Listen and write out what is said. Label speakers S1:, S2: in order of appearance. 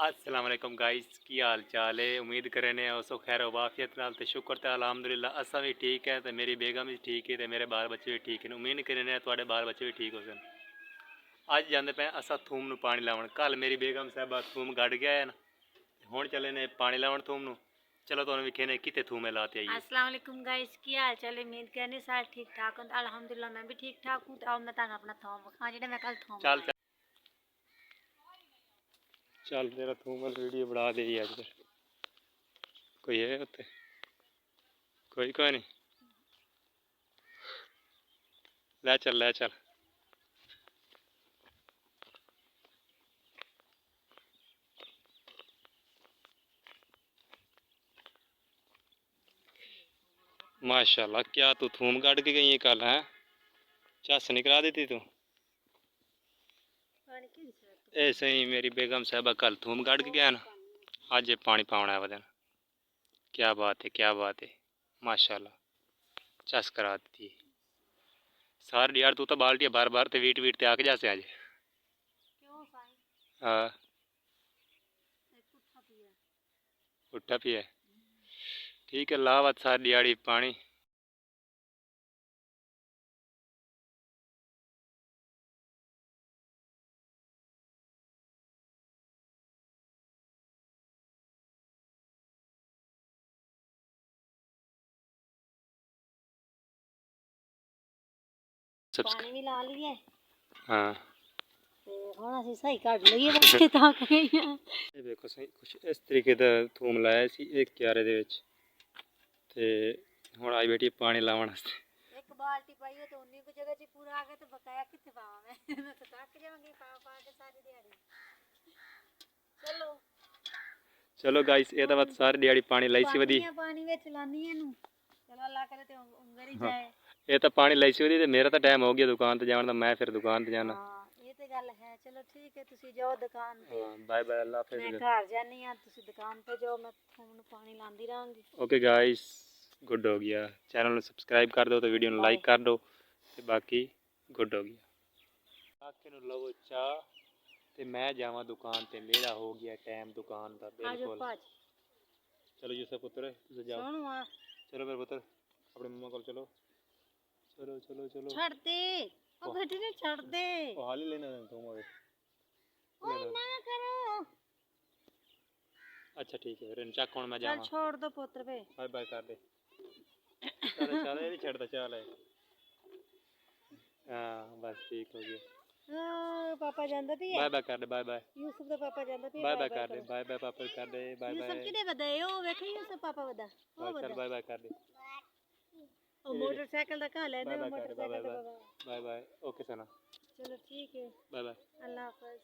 S1: अस्सलाम वालेकुम गाइस की हाल चाल है। उम्मीद करें ने उसो खैर वाफियत नाल ते शुक्र ते अलहमदुलिल्लाह असा भी ठीक है ते मेरी बेगम भी ठीक है ते मेरे बाल बच्चे भी ठीक हैं। उम्मीद करें ने तुहाडे बाल बच्चे भी ठीक हो सन। अज जाते पे असा थूम नू पानी लावन। कल मेरी बेगम साहबा थूम गड़ गया है ना, हुण चले ने पानी लावन थूम नू। चलो तुहानू विखे ने किते थूमे लाते आइए।
S2: अस्सलाम वालेकुम गाइस की हाल चाल है। उम्मीद करने सारे ठीक ठाक हो। अल्हम्दुलिल्लाह मैं भी ठीक ठाक हूँ। तो अब मैं तुहानू अपना थोम विखा जेड़ा मैं कल थोम
S1: चल
S2: लाया।
S1: चल तेरा थूम वीडियो बना दे अज फिर। कोई है उत्ते? कोई नहीं। ले चल ले चल। माशाल्लाह क्या तू थूम काट के गई है कल है? झस नहीं करा देती तू? ऐसे ही मेरी बेगम साहबा कल थूम काट के गया ना, आज ये पानी पावना है वदन। क्या बात है, क्या बात है, माशाल्लाह झस करा दी सार यार। तू तो बाल्टी बार बार ते वीट वीट ते आके जासे आज। हाँ उठा पिया ठीक है। लावत सार दिहाड़ी पानी।
S2: पानी भी ला लिए।
S1: हाँ
S2: ਹੁਣ ਅਸੀਂ ਸਹੀ ਕੱਢ ਲਈਏ ਬੱਚੇ ਤਾਂ ਗਈਆਂ।
S1: ਇਹ ਦੇਖੋ ਸਹੀ ਕੁਛ ਇਸ ਤਰੀਕੇ ਦਾ ਥੂਮ ਲਾਇਆ ਸੀ ਇੱਕ ਕਿਆਰੇ ਦੇ ਵਿੱਚ ਤੇ ਹੁਣ ਆਈ ਬੈਠੀ ਪਾਣੀ ਲਾਉਣ ਵਾਸਤੇ।
S2: ਇੱਕ ਬਾਲਟੀ ਪਾਈ ਤੇ ਉਨੀ ਕੁ ਜਗ੍ਹਾ 'ਚ ਪੂਰਾ ਆ ਗਿਆ ਤੇ ਬਕਾਇਆ ਕਿੱਥੇ ਪਾਵਾਂ ਮੈਂ ਤਾਂ ਥੱਕ ਜਾਵਾਂਗੀ ਪਾ ਕੇ ਸਾਰੀ ਦਿਹਾੜੀ। ਚਲੋ
S1: ਚਲੋ ਗਾइस ਇਹ ਤਾਂ ਬਸ ਸਾਰੀ ਦਿਹਾੜੀ ਪਾਣੀ ਲਾਈ ਸੀ ਵਧੀ।
S2: ਪਾਣੀ ਵਿੱਚ ਲਾਨੀ ਇਹਨੂੰ। ਚਲੋ ਅੱਲਾ ਕਰੇ ਤੇ ਉਂਗਰ ਹੀ ਜਾਏ।
S1: ਇਹ ਤਾਂ ਪਾਣੀ ਲਾਈ ਸੀ ਵਧੀ ਤੇ ਮੇਰਾ ਤਾਂ ਟਾਈਮ ਹੋ ਗਿਆ ਦੁਕਾਨ ਤੇ ਜਾਣ ਦਾ। ਮੈਂ ਫਿਰ ਦੁਕਾਨ ਤੇ ਜਾਣਾ।
S2: ਇਹ ਤੇ ਗੱਲ ਹੈ। ਚਲੋ ਠੀਕ ਹੈ ਤੁਸੀਂ ਜਾਓ ਦੁਕਾਨ ਤੇ।
S1: ਬਾਏ ਬਾਏ ਅੱਲਾ ਹਾਫਿਜ਼।
S2: ਮੈਂ ਘਰ ਜਾਨੀ ਆ ਤੁਸੀਂ ਦੁਕਾਨ ਤੇ ਜਾਓ। मैं ਤੁਹਾਨੂੰ ਪਾਣੀ ਲਾਂਦੀ ਰਹਾਂਗੀ।
S1: ओके गाइस गुड हो गया। चैनल में सब्सक्राइब कर दो तो वीडियो में लाइक कर दो तो बाकी गुड हो गया। काके नु लवो चाह ते मैं जावां दुकान ते। मेरा हो गया टाइम दुकान का बिल्कुल। चलो यूसुफ पुत्र तुम जाओ। चलो मेरे पुत्र अपने मम्मा को चलो चलो चलो चलो।
S2: छड़ दे ओ बेटी ने छड़ दे।
S1: ओ हाल ही लेना तुम और
S2: ओए ना करो।
S1: अच्छा ठीक है फिर चक हुन मैं
S2: चल
S1: जावां।
S2: छोड़ दो पुत्र पे।
S1: बाय बाय कर दे। चलो चल ये भी छड़ता चल है। हां बस ठीक हो गया।
S2: पापा ਜਾਂਦਾ ਪਈ
S1: बाय बाय कर दे बाय बाय।
S2: ਯੂਸਫ ਦਾ ਪਾਪਾ ਜਾਂਦਾ ਪਈ
S1: बाय बाय कर दे बाय बाय पापा कर दे बाय बाय।
S2: ਯੂਸਫ ਕਿਹਦੇ ਵਦਾ ਏ ਉਹ ਵੇਖ ਯੂਸਫ ਪਾਪਾ ਵਦਾ ਉਹ
S1: चल
S2: ਵਦਾ
S1: बाय बाय कर दे।
S2: ਉਹ ਮੋਟਰਸਾਈਕਲ ਦਾ ਕਾ ਲੈਂਦੇ
S1: बाय बाय कर दे
S2: ਮੋਟरਸਾਈਕਲ
S1: बाय
S2: ਦਾ
S1: बाय बाय बाय ओके सना।
S2: चलो ठीक है
S1: बाय बाय
S2: अल्लाह हाफिज।